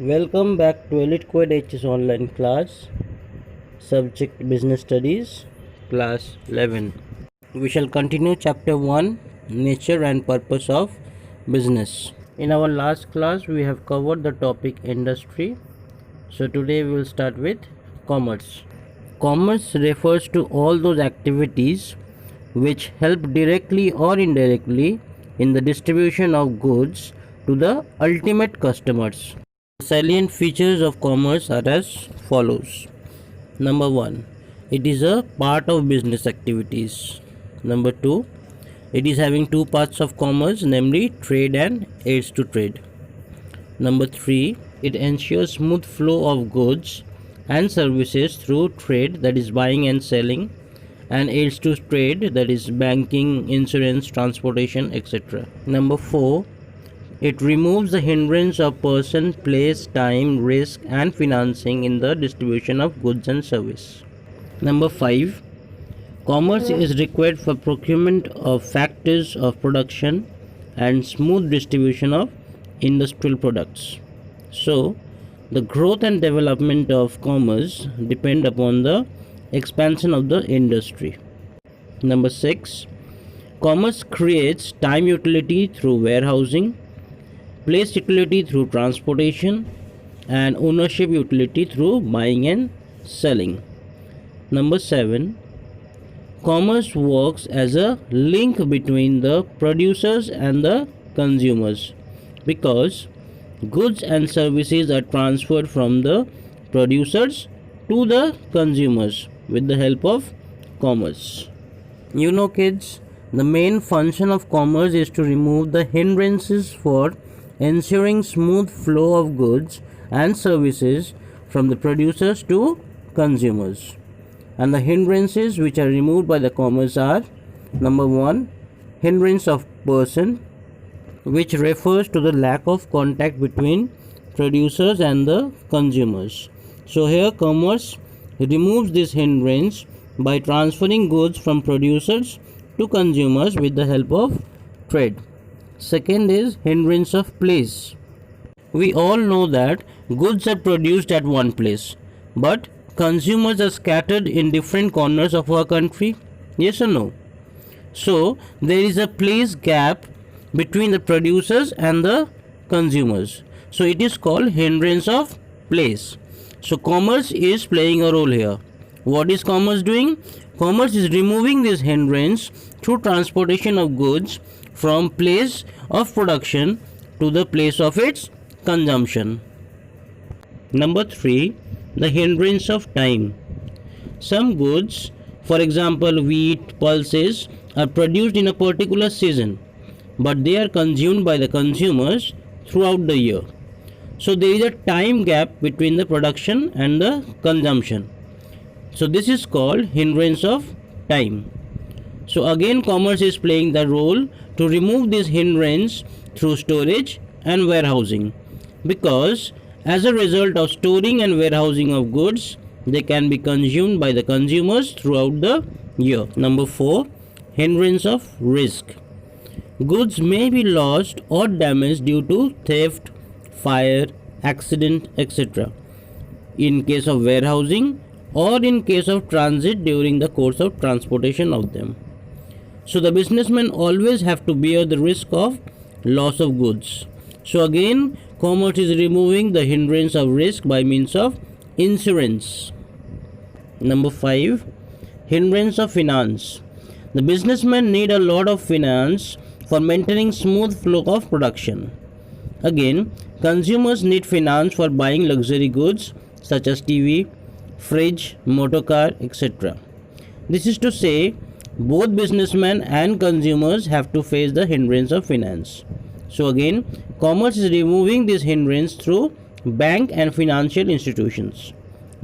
Welcome back to Elite Code HS online class, subject Business Studies, class 11. We shall continue chapter 1, Nature and Purpose of Business. In our last class, we have covered the topic industry. So today we will start with commerce. Commerce refers to all those activities which help directly or indirectly in the distribution of goods to the ultimate customers. Salient features of commerce are as follows. Number 1, it is a part of business activities. Number 2, it is having two parts of commerce, namely trade and aids to trade. Number 3, it ensures smooth flow of goods and services through trade, that is buying and selling, and aids to trade, that is banking, insurance, transportation, etc. Number 4, it removes the hindrance of person, place, time, risk and financing in the distribution of goods and service. Number 5, commerce is required for procurement of factors of production and smooth distribution of industrial products. So, the growth and development of commerce depend upon the expansion of the industry. Number 6, commerce creates time utility through warehousing, place utility through transportation, and ownership utility through buying and selling. Number 7, commerce works as a link between the producers and the consumers because goods and services are transferred from the producers to the consumers with the help of commerce. You know, kids, the main function of commerce is to remove the hindrances for ensuring smooth flow of goods and services from the producers to consumers. And the hindrances which are removed by the commerce are: number 1, hindrance of person, which refers to the lack of contact between producers and the consumers. So here commerce removes this hindrance by transferring goods from producers to consumers with the help of trade. Second is hindrance of place. We all know that goods are produced at one place, but consumers are scattered in different corners of our country. Yes or no? So there is a place gap between the producers and the consumers. So it is called hindrance of place. So commerce is playing a role here. What is commerce doing? Commerce is removing this hindrance through transportation of goods from place of production to the place of its consumption. Number 3, the hindrance of time. Some goods, for example wheat, pulses, are produced in a particular season, but they are consumed by the consumers throughout the year. So there is a time gap between the production and the consumption. So this is called hindrance of time. So again commerce is playing the role to remove this hindrance through storage and warehousing, because as a result of storing and warehousing of goods, they can be consumed by the consumers throughout the year. Number 4, hindrance of risk. Goods may be lost or damaged due to theft, fire, accident, etc. in case of warehousing or in case of transit during the course of transportation of them. So the businessmen always have to bear the risk of loss of goods. So again commerce is removing the hindrance of risk by means of insurance. Number 5, hindrance of finance. The businessmen need a lot of finance for maintaining smooth flow of production. Again, consumers need finance for buying luxury goods such as TV, fridge, motor car, etc. This is to say, both businessmen and consumers have to face the hindrance of finance. So again, commerce is removing this hindrance through bank and financial institutions,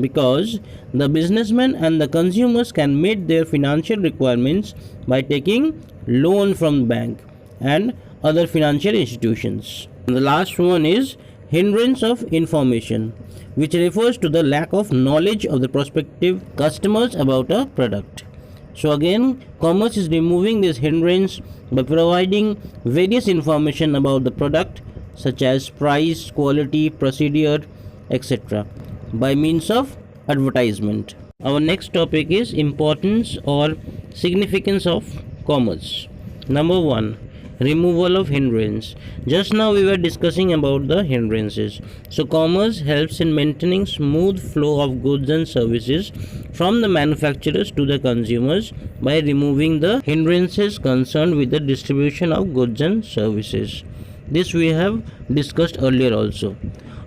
because the businessmen and the consumers can meet their financial requirements by taking loan from bank and other financial institutions. And the last one is hindrance of information, which refers to the lack of knowledge of the prospective customers about a product. So again, commerce is removing this hindrance by providing various information about the product such as price, quality, procedure, etc. by means of advertisement. Our next topic is importance or significance of commerce. Number 1, removal of hindrance. Just now we were discussing about the hindrances. So commerce helps in maintaining smooth flow of goods and services from the manufacturers to the consumers by removing the hindrances concerned with the distribution of goods and services. This we have discussed earlier also.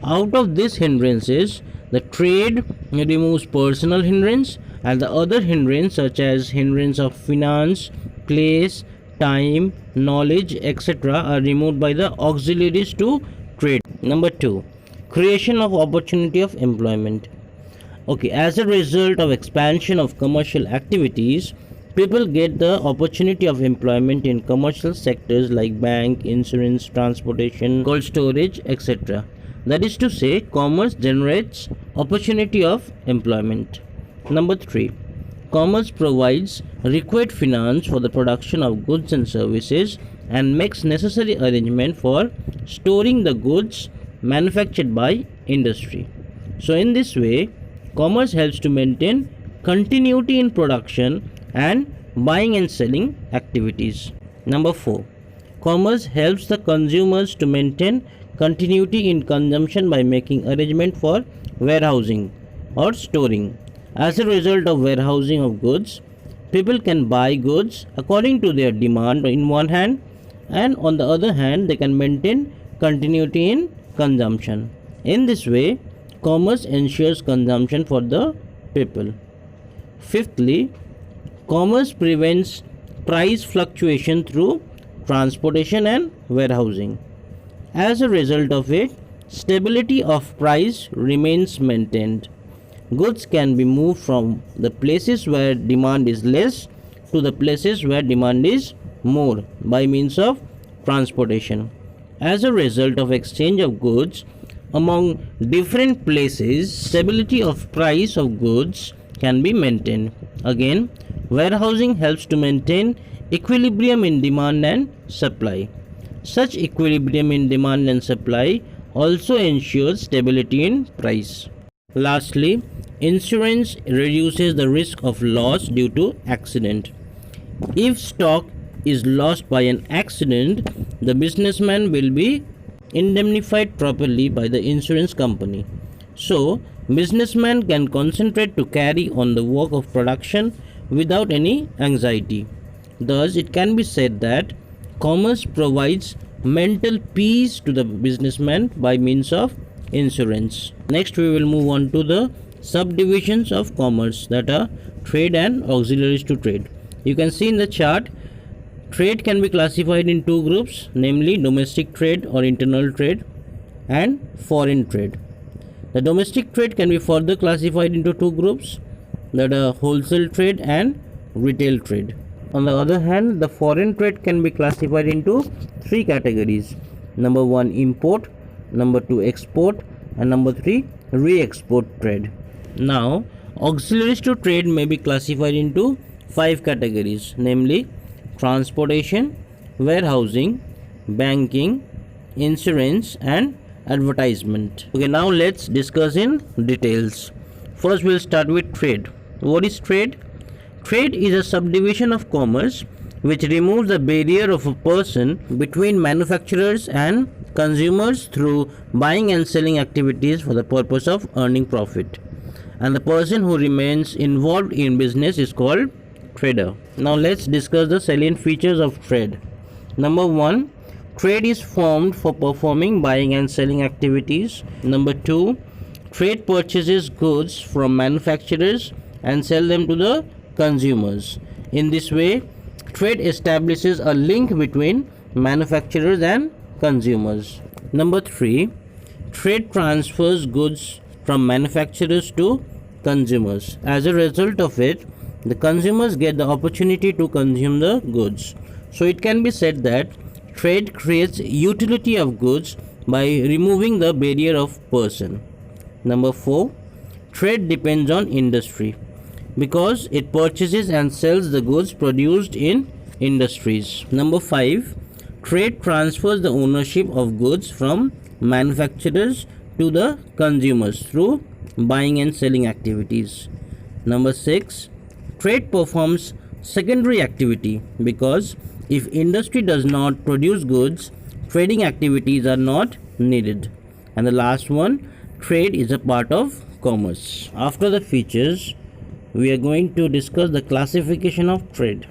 Out of these hindrances, the trade removes personal hindrance, and the other hindrance such as hindrance of finance, place, time, knowledge, etc. are removed by the auxiliaries to trade. Number 2, creation of opportunity of employment. Okay, as a result of expansion of commercial activities, people get the opportunity of employment in commercial sectors like bank, insurance, transportation, cold storage, etc. That is to say, commerce generates opportunity of employment. Number 3, commerce provides required finance for the production of goods and services and makes necessary arrangement for storing the goods manufactured by industry. So in this way, commerce helps to maintain continuity in production and buying and selling activities. Number 4, commerce helps the consumers to maintain continuity in consumption by making arrangement for warehousing or storing. As a result of warehousing of goods, people can buy goods according to their demand in one hand, and on the other hand they can maintain continuity in consumption. In this way, commerce ensures consumption for the people. Fifthly, commerce prevents price fluctuation through transportation and warehousing. As a result of it, stability of price remains maintained. Goods can be moved from the places where demand is less to the places where demand is more by means of transportation. As a result of exchange of goods among different places, stability of price of goods can be maintained. Again, warehousing helps to maintain equilibrium in demand and supply. Such equilibrium in demand and supply also ensures stability in price. Lastly, insurance reduces the risk of loss due to accident. If stock is lost by an accident, the businessman will be indemnified properly by the insurance company. So, businessman can concentrate to carry on the work of production without any anxiety. Thus, it can be said that commerce provides mental peace to the businessman by means of insurance. Next, we will move on to the subdivisions of commerce, that are trade and auxiliaries to trade. You can see in the chart, trade can be classified in two groups, namely domestic trade or internal trade and foreign trade. The domestic trade can be further classified into two groups, that are wholesale trade and retail trade. On the other hand, the foreign trade can be classified into three categories. Number 1, import, number 2, export, and number 3, re-export trade. Now, auxiliaries to trade may be classified into 5 categories, namely transportation, warehousing, banking, insurance, and advertisement. Okay, now let's discuss in details. First, we'll start with trade. What is trade? Trade is a subdivision of commerce which removes the barrier of a person between manufacturers and consumers through buying and selling activities for the purpose of earning profit. And the person who remains involved in business is called trader. Now let's discuss the salient features of trade. Number 1, trade is formed for performing buying and selling activities. Number 2, trade purchases goods from manufacturers and sell them to the consumers. In this way, trade establishes a link between manufacturers and consumers. Number 3, trade transfers goods from manufacturers to consumers. As a result of it, the consumers get the opportunity to consume the goods. So it can be said that trade creates utility of goods by removing the barrier of person. Number 4, trade depends on industry because it purchases and sells the goods produced in industries. Number 5, trade transfers the ownership of goods from manufacturers to the consumers through buying and selling activities. Number 6, trade performs secondary activity because if industry does not produce goods, trading activities are not needed. And the last one, trade is a part of commerce. After the features, we are going to discuss the classification of trade.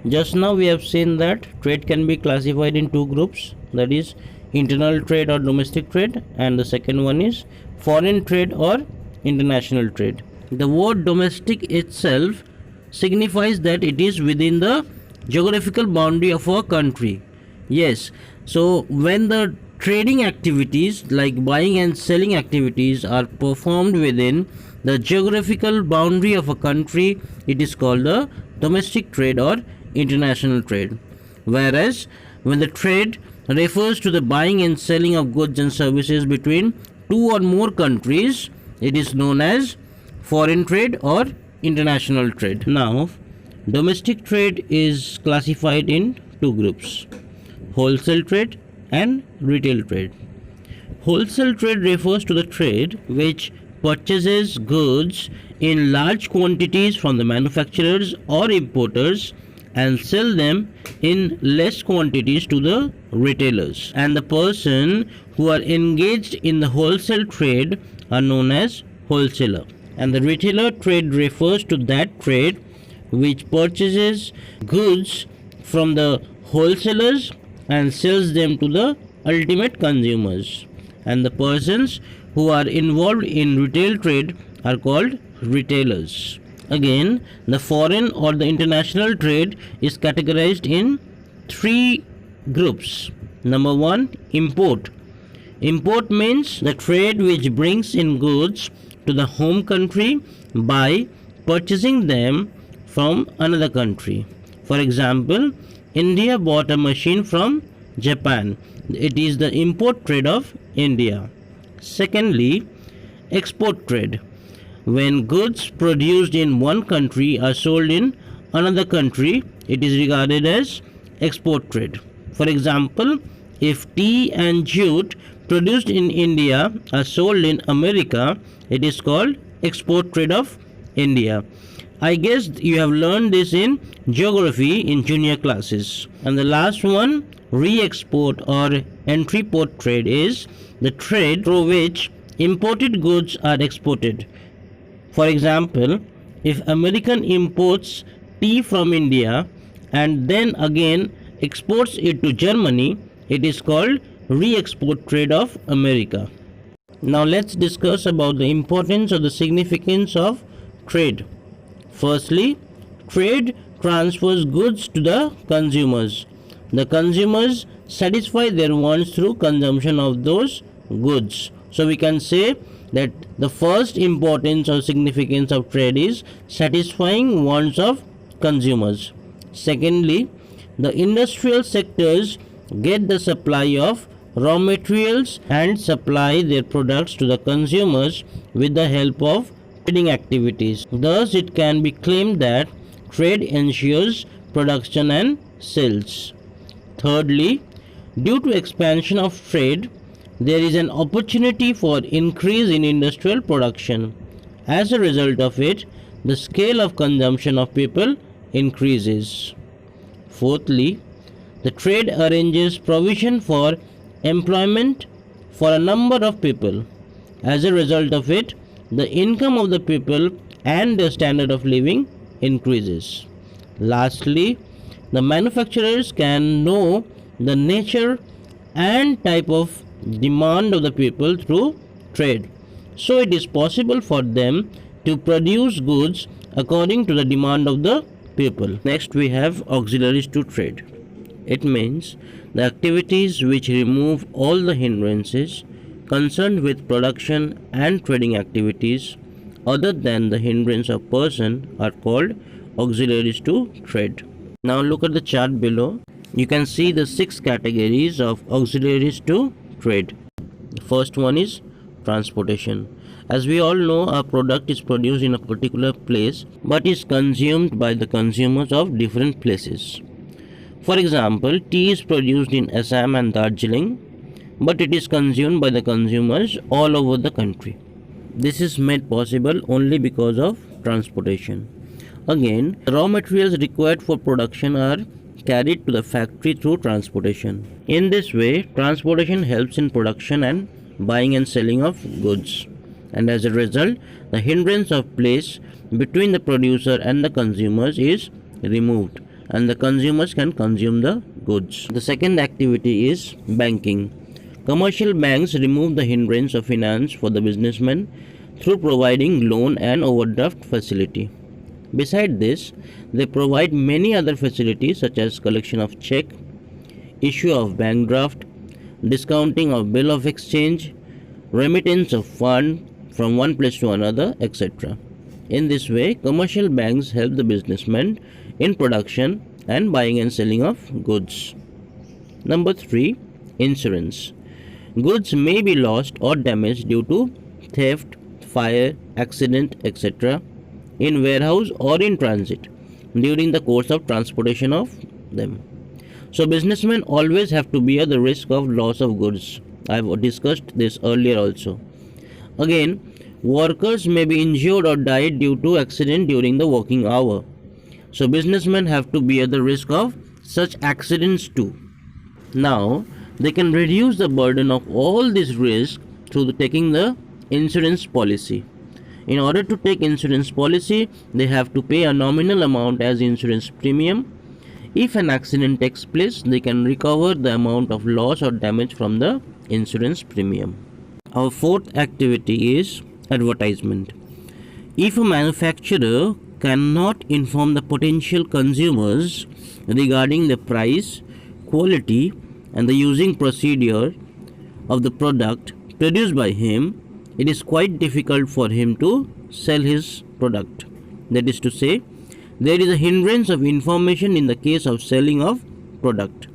Just now we have seen that trade can be classified in two groups, that is internal trade or domestic trade, and the second one is foreign trade or international trade. The word domestic itself signifies that it is within the geographical boundary of a country. Yes, so when the trading activities like buying and selling activities are performed within the geographical boundary of a country, it is called the domestic trade or international trade. Whereas when the trade refers to the buying and selling of goods and services between two or more countries, it is known as foreign trade or international trade. Now, domestic trade is classified in two groups: wholesale trade and retail trade. Wholesale trade refers to the trade which purchases goods in large quantities from the manufacturers or importers and sell them in less quantities to the retailers. And the person who are engaged in the wholesale trade are known as wholesaler. And the retailer trade refers to that trade which purchases goods from the wholesalers and sells them to the ultimate consumers. And the persons who are involved in retail trade are called retailers. Again, the foreign or the international trade is categorized in three groups. Number 1, import. Import means the trade which brings in goods to the home country by purchasing them from another country. For example, India bought a machine from Japan. It is the import trade of India. Secondly, export trade. When goods produced in one country are sold in another country, it is regarded as export trade. For example, if tea and jute produced in India are sold in America, it is called export trade of India. I guess you have learned this in geography in junior classes. And the last one, re-export or entry port trade, is the trade through which imported goods are exported. For example, if American imports tea from India and then again exports it to Germany, it is called re-export trade of America. Now let's discuss about the importance or the significance of trade. Firstly, trade transfers goods to the consumers. The consumers satisfy their wants through consumption of those goods. So we can say that the first importance or significance of trade is satisfying wants of consumers. Secondly, the industrial sectors get the supply of raw materials and supply their products to the consumers with the help of trading activities. Thus, it can be claimed that trade ensures production and sales. Thirdly, due to expansion of trade, there is an opportunity for increase in industrial production. As a result of it, the scale of consumption of people increases. Fourthly, the trade arranges provision for employment for a number of people. As a result of it, the income of the people and their standard of living increases. Lastly, the manufacturers can know the nature and type of demand of the people through trade. So it is possible for them to produce goods according to the demand of the people. Next we have auxiliaries to trade. It means the activities which remove all the hindrances concerned with production and trading activities other than the hindrance of person are called auxiliaries to trade. Now look at the chart below. You can see the 6 categories of auxiliaries to trade. The first one is transportation. As we all know, a product is produced in a particular place but is consumed by the consumers of different places. For example, tea is produced in Assam and Darjeeling, but it is consumed by the consumers all over the country. This is made possible only because of transportation. Again, the raw materials required for production are carried to the factory through transportation. In this way, transportation helps in production and buying and selling of goods. And as a result, the hindrance of place between the producer and the consumers is removed, and the consumers can consume the goods. The second activity is banking. Commercial banks remove the hindrance of finance for the businessman through providing loan and overdraft facility. Beside this, they provide many other facilities such as collection of check, issue of bank draft, discounting of bill of exchange, remittance of fund from one place to another, etc. In this way, commercial banks help the businessman in production and buying and selling of goods. Number 3. Insurance. Goods may be lost or damaged due to theft, fire, accident, etc. in warehouse or in transit during the course of transportation of them. So businessmen always have to bear the risk of loss of goods. I have discussed this earlier also. Again, workers may be injured or died due to accident during the working hour. So businessmen have to bear the risk of such accidents too. Now, they can reduce the burden of all these risks through taking the insurance policy. In order to take insurance policy, they have to pay a nominal amount as insurance premium. If an accident takes place, they can recover the amount of loss or damage from the insurance premium. Our fourth activity is advertisement. If a manufacturer cannot inform the potential consumers regarding the price, quality, and the using procedure of the product produced by him, it is quite difficult for him to sell his product. That is to say, there is a hindrance of information in the case of selling of product.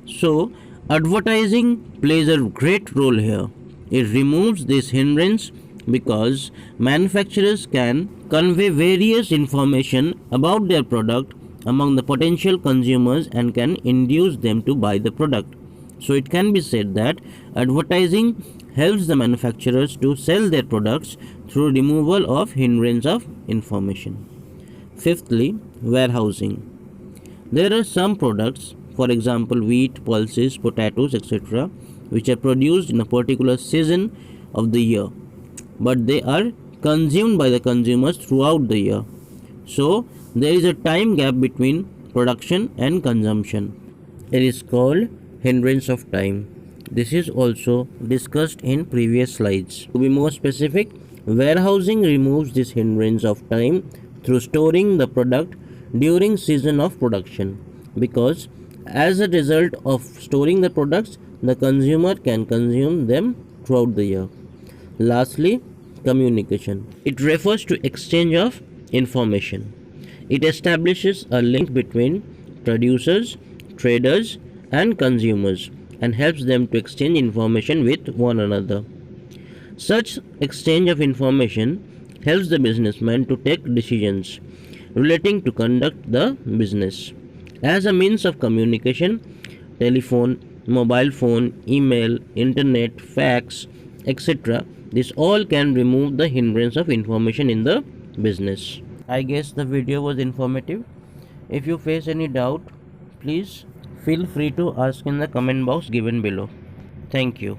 So, advertising plays a great role here. It removes this hindrance because manufacturers can convey various information about their product among the potential consumers and can induce them to buy the product. So it can be said that advertising helps the manufacturers to sell their products through removal of hindrance of information. Fifthly, warehousing. There are some products, for example wheat, pulses, potatoes, etc., which are produced in a particular season of the year, but they are consumed by the consumers throughout the year. So there is a time gap between production and consumption. It is called hindrance of time. This is also discussed in previous slides. To be more specific, warehousing removes this hindrance of time through storing the product during season of production, because as a result of storing the products, the consumer can consume them throughout the year. Lastly, communication. It refers to exchange of information. It establishes a link between producers, traders, and consumers and helps them to exchange information with one another. Such exchange of information helps the businessman to take decisions relating to conduct the business. As a means of communication, telephone, mobile phone, email, internet, fax, etc., this all can remove the hindrance of information in the business. I guess the video was informative. If you face any doubt, please feel free to ask in the comment box given below. Thank you.